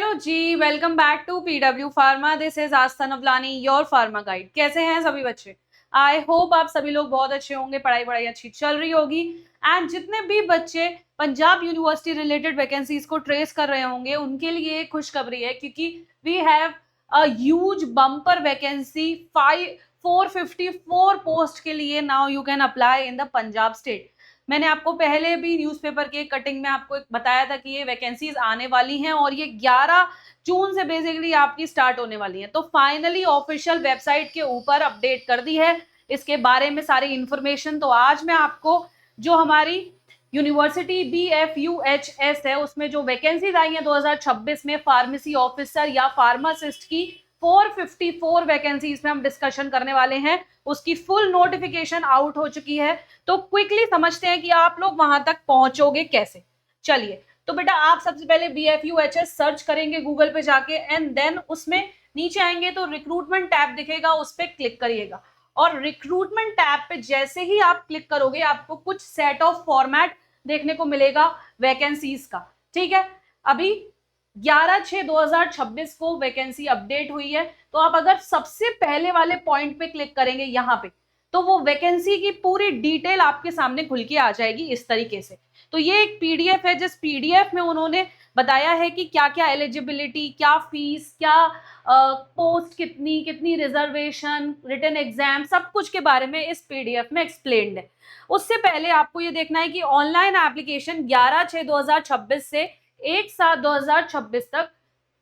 Hello ji, welcome back to PW pharma. This is Aastha Navlani, your pharma guide. कैसे हैं सभी बच्चे? आई होप आप सभी लोग बहुत अच्छे होंगे, पढ़ाई अच्छी चल रही होगी। एंड जितने भी बच्चे पंजाब यूनिवर्सिटी रिलेटेड वैकेंसीज को ट्रेस कर रहे होंगे उनके लिए खुशखबरी है, क्योंकि we have a huge bumper vacancy 454 post के लिए। Now you can apply in the Punjab state. मैंने आपको पहले भी न्यूज़पेपर के कटिंग में आपको बताया था कि ये वैकेंसीज आने वाली हैं और ये 11 जून से बेसिकली आपकी स्टार्ट होने वाली हैं। तो फाइनली ऑफिशियल वेबसाइट के ऊपर अपडेट कर दी है इसके बारे में सारी इंफॉर्मेशन। तो आज मैं आपको जो हमारी यूनिवर्सिटी BFUHS है उसमें जो वैकेंसीज आई हैं 2026 में फार्मेसी ऑफिसर या फार्मासिस्ट की 454 वैकेंसीज में हम डिस्कशन करने वाले हैं। उसकी फुल नोटिफिकेशन आउट हो चुकी है। तो क्विकली समझते हैं कि आप लोग वहां तक पहुंचोगे कैसे। चलिए, तो बेटा आप सबसे पहले BFUHS सर्च करेंगे गूगल पे जाके, एंड देन उसमें नीचे आएंगे तो रिक्रूटमेंट टैब दिखेगा, उस पर क्लिक करिएगा। और रिक्रूटमेंट टैब पे जैसे ही आप क्लिक करोगे आपको कुछ सेट ऑफ फॉर्मेट देखने को मिलेगा वैकेंसीज का। ठीक है, अभी 11/6/2026 को वैकेंसी अपडेट हुई है। तो आप अगर सबसे पहले वाले पॉइंट पे क्लिक करेंगे यहाँ पे, तो वो वैकेंसी की पूरी डिटेल आपके सामने खुल के आ जाएगी इस तरीके से। तो ये एक पीडीएफ है, जिस पीडीएफ में उन्होंने बताया है कि क्या क्या एलिजिबिलिटी, क्या फीस, क्या पोस्ट, कितनी कितनी रिजर्वेशन, रिटन एग्जाम, सब कुछ के बारे में इस पीडीएफ में एक्सप्लेन्ड है। उससे पहले आपको ये देखना है कि ऑनलाइन एप्लीकेशन 11/6/2026 से 1/7/2026 तक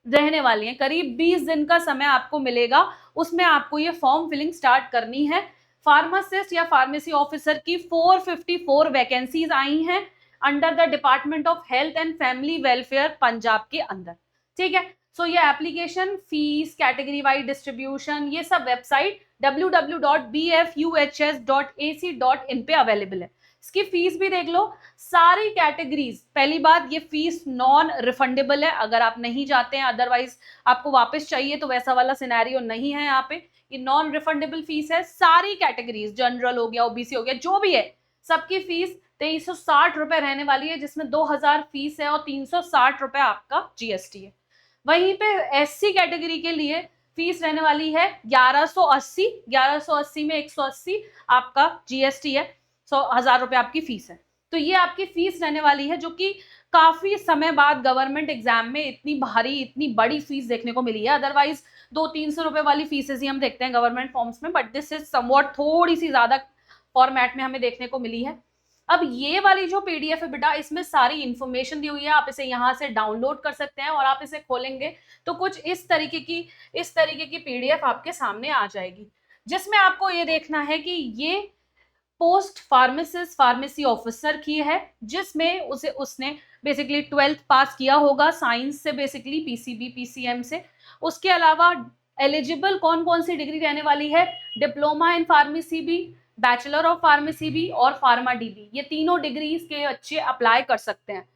रहने वाली है। करीब 20 दिन का समय आपको मिलेगा, उसमें आपको ये फॉर्म फिलिंग स्टार्ट करनी है। फार्मासिस्ट या फार्मेसी ऑफिसर की 454 वैकेंसीज आई हैं under the department of health and family welfare Punjab के अंदर। ठीक है, सो ये application, fees, category wise distribution, ये सब वेबसाइट www.bfuhs.ac.in पे अवेलेबल है। इसकी फीस भी देख लो, सारी कैटेगरीज। पहली बात, ये फीस नॉन रिफंडेबल है अगर आप नहीं जाते हैं, अदरवाइज आपको वापस चाहिए तो वैसा वाला सिनेरियो नहीं है यहाँ पे। ये नॉन रिफंडेबल फीस है। सारी कैटेगरीज, जनरल हो गया, ओबीसी हो गया, जो भी है, सबकी फीस 2360 रुपए रहने वाली है, जिसमें 2000 फीस है और 360 रुपए आपका जीएसटी है। वहीं पे एससी कैटेगरी के लिए फीस रहने वाली है 1180 में 180 आपका जीएसटी है, 1000 रुपए आपकी फीस है। तो ये आपकी फीस रहने वाली है, जो कि काफी समय बाद गवर्नमेंट एग्जाम में इतनी भारी, इतनी बड़ी फीस देखने को मिली है। अदरवाइज 200-300 रुपए वाली फीसेस ही हम देखते हैं गवर्नमेंट फॉर्म्स में, बट दिस इज समवॉट थोड़ी सी ज्यादा फॉर्मेट में हमें देखने को मिली है। अब ये वाली जो पीडीएफ है बेटा, इसमें सारी इंफॉर्मेशन दी हुई है, आप इसे यहाँ से डाउनलोड कर सकते हैं और आप इसे खोलेंगे तो कुछ इस तरीके की पीडीएफ आपके सामने आ जाएगी, जिसमें आपको ये देखना है कि ये पोस्ट फार्मासिस्ट फार्मेसी ऑफिसर की है, जिसमें उसने बेसिकली 12th पास किया होगा साइंस से, बेसिकली पीसीबी पीसीएम से। उसके अलावा एलिजिबल कौन कौन सी डिग्री रहने वाली है? डिप्लोमा इन फार्मेसी भी, बैचलर ऑफ फार्मेसी भी और फार्मा डीबी, ये तीनों डिग्रीज के बच्चे अप्लाई कर सकते हैं।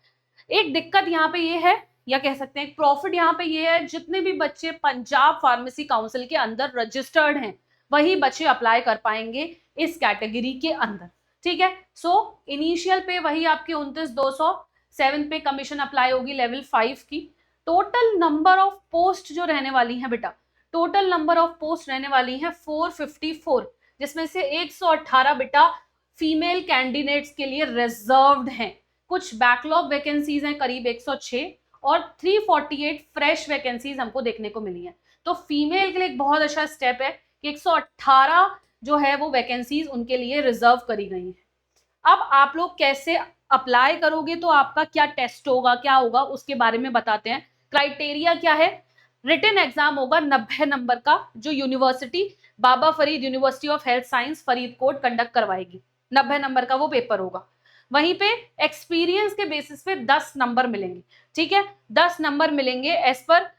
एक दिक्कत यहाँ पे ये है, या कह सकते हैं प्रॉफिट यहाँ पे ये है, जितने भी बच्चे पंजाब फार्मेसी काउंसिल के अंदर रजिस्टर्ड हैं वही बच्चे अप्लाई कर पाएंगे इस कैटेगरी के अंदर। ठीक है, सो इनिशियल पे वही आपकी 29,200, 7 पे कमीशन अप्लाई होगी लेवल 5 की। टोटल नंबर ऑफ पोस्ट जो रहने वाली है बेटा, टोटल नंबर ऑफ पोस्ट रहने वाली है 454, जिसमें से 118 बेटा फीमेल कैंडिडेट्स के लिए रिजर्व्ड हैं। कुछ बैकलॉग वैकेंसीज हैं करीब 106 और 348 फ्रेश वैकेंसीज हमको देखने को मिली हैं। तो फीमेल के लिए एक बहुत अच्छा स्टेप है कि 118 जो है वो वैकेंसीज उनके लिए रिजर्व करी गई हैं। अब आप लोग कैसे अप्लाई करोगे, तो आपका क्या टेस्ट होगा, क्या होगा, उसके बारे में बताते हैं। क्राइटेरिया क्या है? रिटन एग्जाम होगा 90 नंबर का, जो university Baba Farid university of health science Faridkot conduct करवाएगी। 90 नंबर का वो पेपर होगा। वहीं पे एक्सपीरियंस के बेसिस पे 10 नंबर मिलेंगे। ठीक है, 10 नंबर मिलेंगे एज पर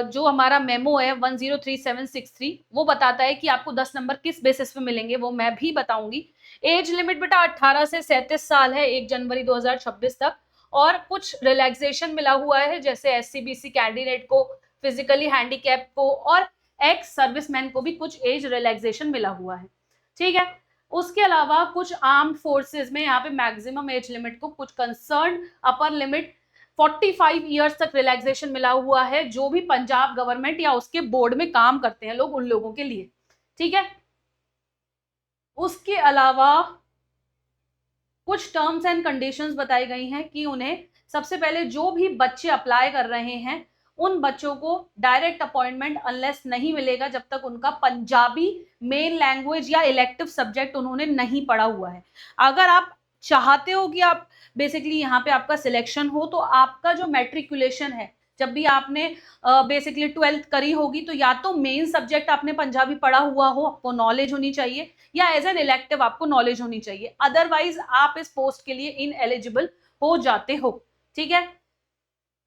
जो हमारा मेमो है 103763, वो बताता है कि आपको 10 नंबर किस बेसिस पे मिलेंगे, वो मैं भी बताऊंगी। एज लिमिट बेटा 18 से 37 साल है 1 जनवरी 2026 तक, और कुछ रिलैक्सेशन मिला हुआ है, जैसे SCBC कैंडिडेट को, फिजिकली हैंडीकैप को और एक्स सर्विसमैन को भी कुछ एज रिलैक्सेशन मिला हुआ है। ठीक है, उसके अलावा कुछ आर्म्ड फोर्सेस में यहाँ पे मैक्सिमम एज लिमिट को कुछ कंसर्न अपर लिमिट 45 ईयर्स तक रिलैक्सेशन मिला हुआ है जो भी पंजाब गवर्नमेंट या उसके बोर्ड में काम करते हैं लोग, उन लोगों के लिए। ठीक है, उसके अलावा कुछ टर्म्स एंड कंडीशंस बताई गई हैं कि उन्हें सबसे पहले जो भी बच्चे अप्लाई कर रहे हैं उन बच्चों को डायरेक्ट अपॉइंटमेंट अनलेस नहीं मिलेगा जब तक उनका पंजाबी मेन लैंग्वेज या इलेक्टिव सब्जेक्ट उन्होंने नहीं पढ़ा हुआ है। अगर आप चाहते हो कि आप बेसिकली यहाँ पे आपका सिलेक्शन हो, तो आपका जो मैट्रिकुलेशन है, जब भी आपने बेसिकली 12th करी होगी, तो या तो मेन सब्जेक्ट आपने पंजाबी पढ़ा हुआ हो, आपको नॉलेज होनी चाहिए, या एज एन इलेक्टिव आपको नॉलेज होनी चाहिए, अदरवाइज आप इस पोस्ट के लिए इन एलिजिबल हो जाते हो। ठीक है,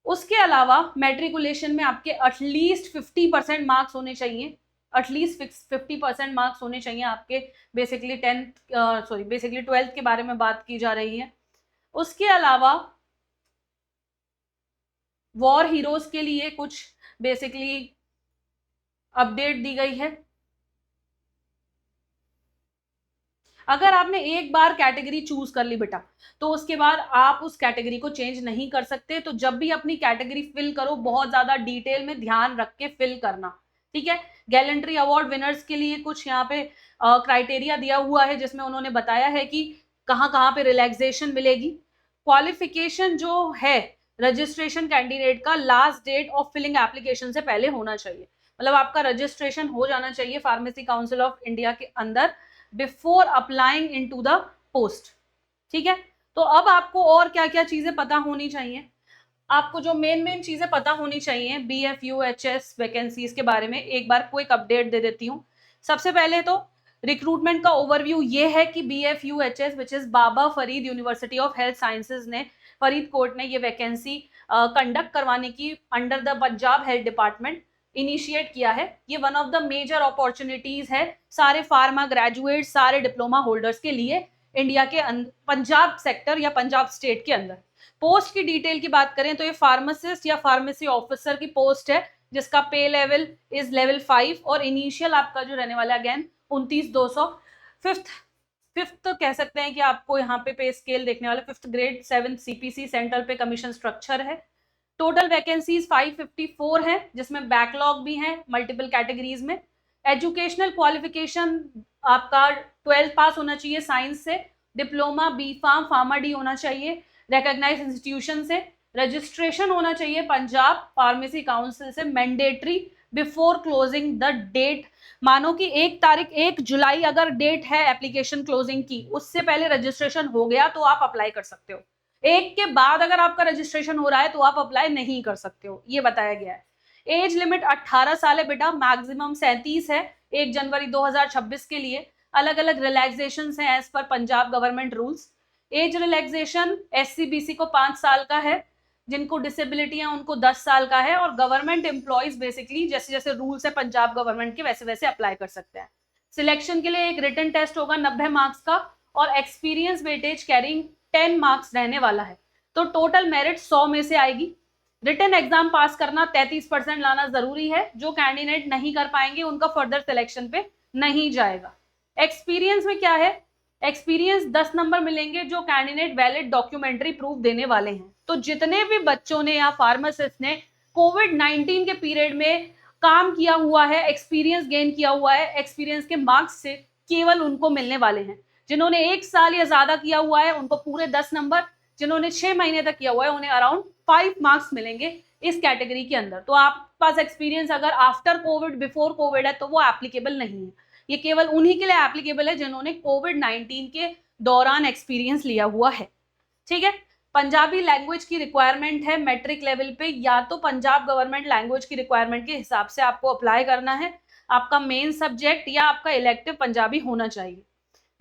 उसके अलावा मैट्रिकुलेशन में आपके एटलीस्ट 50% मार्क्स होने चाहिए, एटलीस्ट 50% मार्क्स होने चाहिए आपके। बेसिकली 12th के बारे में बात की जा रही है। उसके अलावा वॉर हीरोज के लिए कुछ बेसिकली अपडेट दी गई है। अगर आपने एक बार कैटेगरी चूज कर ली बेटा, तो उसके बाद आप उस कैटेगरी को चेंज नहीं कर सकते। तो जब भी अपनी कैटेगरी फिल करो, बहुत ज्यादा डिटेल में ध्यान रख के फिल करना। ठीक है, गैलेंट्री अवार्ड विनर्स के लिए कुछ यहाँ पे क्राइटेरिया दिया हुआ है, जिसमें उन्होंने बताया है कि कहाँ कहाँ पे रिलैक्सेशन मिलेगी। क्वालिफिकेशन जो है रजिस्ट्रेशन कैंडिडेट का last date of filling application से पहले होना चाहिए, मतलब आपका रजिस्ट्रेशन हो जाना चाहिए फार्मेसी काउंसिल ऑफ इंडिया के अंदर before applying into the post. ठीक है, तो अब आपको और क्या क्या चीजें पता होनी चाहिए। आपको जो मेन चीजें पता होनी चाहिए BFUHS वैकेंसीज के बारे में एक बार क्विक अपडेट दे देती हूँ। सबसे पहले तो रिक्रूटमेंट का ओवरव्यू ये है कि BFUHS which is Baba Farid university of health sciences ने, फरीदकोट ने ये वैकेंसी कंडक्ट करवाने की under the Punjab health department initiate किया है। ये one of the major opportunities है सारे फार्मा ग्रेजुएट, सारे डिप्लोमा होल्डर्स के लिए इंडिया के पंजाब सेक्टर या पंजाब स्टेट के अंदर। पोस्ट की डिटेल की बात करें तो ये फार्मासिस्ट या फार्मेसी ऑफिसर की पोस्ट है, जिसका पे लेवल इज लेवल 5 और इनिशियल आपका जो रहने वाला अगेन 29,200। फिफ्थ कह सकते हैं कि आपको यहाँ पे स्केल देखने वाला 5th grade 7th CPC central पे कमीशन स्ट्रक्चर है। टोटल वैकेंसीज 554 है, जिसमें बैकलॉग भी है मल्टीपल कैटेगरीज में। एजुकेशनल क्वालिफिकेशन आपका 12th पास होना चाहिए साइंस से, डिप्लोमा B.Pharm फार्मा डी होना चाहिए रिकॉग्नाइज्ड इंस्टीट्यूशन से, रजिस्ट्रेशन होना चाहिए पंजाब फार्मेसी काउंसिल से mandatory before closing the date. मानो कि 1 जुलाई अगर डेट है एप्लीकेशन क्लोजिंग की, उससे पहले रजिस्ट्रेशन हो गया तो आप अप्लाई कर सकते हो। 1 के बाद अगर आपका रजिस्ट्रेशन हो रहा है तो आप अप्लाई नहीं कर सकते हो, ये बताया गया है। एज लिमिट 18 साल है बेटा, मैक्सिमम 37 है 1 जनवरी 2026 के लिए। अलग अलग रिलैक्सेशन है as per Punjab government rules. Age relaxation SC/BC को 5 साल का है, जिनको डिसेबिलिटी है उनको 10 साल का है, और गवर्नमेंट एम्प्लॉइज बेसिकली जैसे जैसे रूल्स है पंजाब गवर्नमेंट के वैसे वैसे अप्लाई कर सकते हैं। सिलेक्शन के लिए एक रिटन टेस्ट होगा 90 मार्क्स का, और एक्सपीरियंस वेटेज कैरिंग 10 मार्क्स रहने वाला है। तो टोटल मेरिट 100 में से आएगी। रिटन एग्जाम पास करना 33% लाना जरूरी है। जो कैंडिडेट नहीं कर पाएंगे उनका फर्दर सिलेक्शन पे नहीं जाएगा। एक्सपीरियंस में क्या है, एक्सपीरियंस 10 नंबर मिलेंगे जो कैंडिडेट वैलिड डॉक्यूमेंट्री प्रूफ देने वाले हैं। तो जितने भी बच्चों ने या फार्मासिस्ट ने कोविड-19 के पीरियड में काम किया हुआ है, एक्सपीरियंस गेन किया हुआ है, एक्सपीरियंस के मार्क्स से केवल उनको मिलने वाले हैं। जिन्होंने 1 साल या ज्यादा किया हुआ है उनको पूरे 10 नंबर, जिन्होंने 6 महीने तक किया हुआ है उन्हें अराउंड 5 मार्क्स मिलेंगे इस कैटेगरी के अंदर। तो आपके पास एक्सपीरियंस अगर आफ्टर कोविड बिफोर कोविड है तो वो एप्लीकेबल नहीं है, ये केवल उन्हीं के लिए एप्लीकेबल है जिन्होंने कोविड-19 के दौरान एक्सपीरियंस लिया हुआ है। ठीक है, पंजाबी लैंग्वेज की रिक्वायरमेंट है मैट्रिक लेवल पे, या तो पंजाब गवर्नमेंट लैंग्वेज की रिक्वायरमेंट के हिसाब से आपको अप्लाई करना है। आपका मेन सब्जेक्ट या आपका इलेक्टिव पंजाबी होना चाहिए।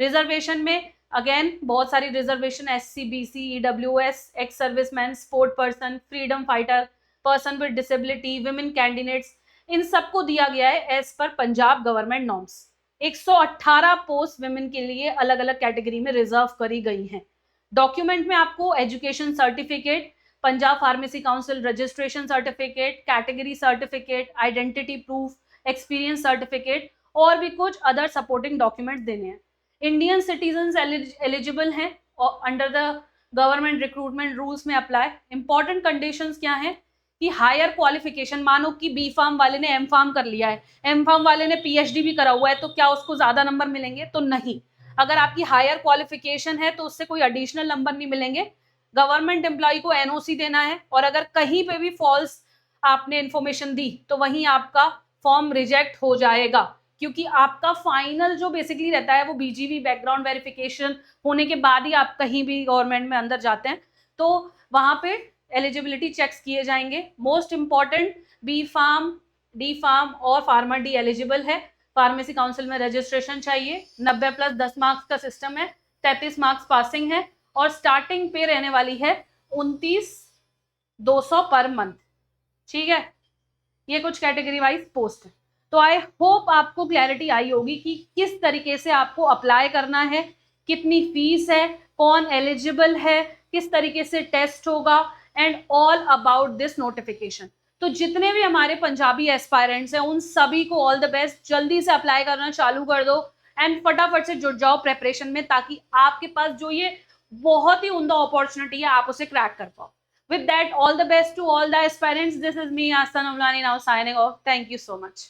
रिजर्वेशन में अगेन बहुत सारी reservation SC/BC, EWS, ex serviceman, sport person, freedom fighter, person with disability, women candidates, इन सबको दिया गया है as per Punjab government norms. 118 post women के लिए अलग अलग कैटेगरी में रिजर्व करी गई हैं। डॉक्यूमेंट में आपको education certificate, Punjab pharmacy council registration certificate, category certificate, identity proof, experience certificate और भी कुछ अदर सपोर्टिंग डॉक्यूमेंट्स देने हैं। इंडियन सिटीजन एलिजिबल हैं under the government recruitment rules में अप्लाई। इंपॉर्टेंट कंडीशंस क्या हैं कि हायर क्वालिफिकेशन, मानो कि बी फार्म वाले ने एम फार्म कर लिया है, एम फार्म वाले ने पीएचडी भी करा हुआ है, तो क्या उसको ज्यादा नंबर मिलेंगे? तो नहीं। अगर आपकी हायर क्वालिफिकेशन है तो उससे कोई एडिशनल नंबर नहीं मिलेंगे। गवर्नमेंट एम्प्लॉय को एनओसी देना है, और अगर कहीं पे भी फॉल्स आपने इंफॉर्मेशन दी तो वहीं आपका फॉर्म रिजेक्ट हो जाएगा, क्योंकि आपका फाइनल जो बेसिकली रहता है वो बीजीवी बैकग्राउंड वेरिफिकेशन होने के बाद ही आप कहीं भी गवर्नमेंट में अंदर जाते हैं, तो वहां पे एलिजिबिलिटी चेक्स किए जाएंगे। Most important, B pharm, D pharm और फार्मर डी एलिजिबल है, फार्मेसी काउंसिल में रजिस्ट्रेशन चाहिए, 90 + 10 मार्क्स का सिस्टम है, 33 मार्क्स पासिंग है, और स्टार्टिंग पे रहने वाली है 29,200 पर मंथ। ठीक है, ये कुछ कैटेगरी वाइज पोस्ट है। तो आई होप आपको क्लैरिटी आई होगी कि किस तरीके से आपको अप्लाई करना है, कितनी फीस है, कौन एलिजिबल है, किस तरीके से टेस्ट होगा, and all about this notification. तो जितने भी हमारे पंजाबी एस्पायरेंट्स हैं उन सभी को ऑल द बेस्ट, जल्दी से अप्लाई करना चालू कर दो एंड फटाफट से जुट जाओ प्रेपरेशन में, ताकि आपके पास जो ये बहुत ही उम्दा अपॉर्चुनिटी है आप उसे क्रैक कर पाओ। With that, all the best to all the aspirants. This is me, Asta Navlani, now signing off. Thank you so much.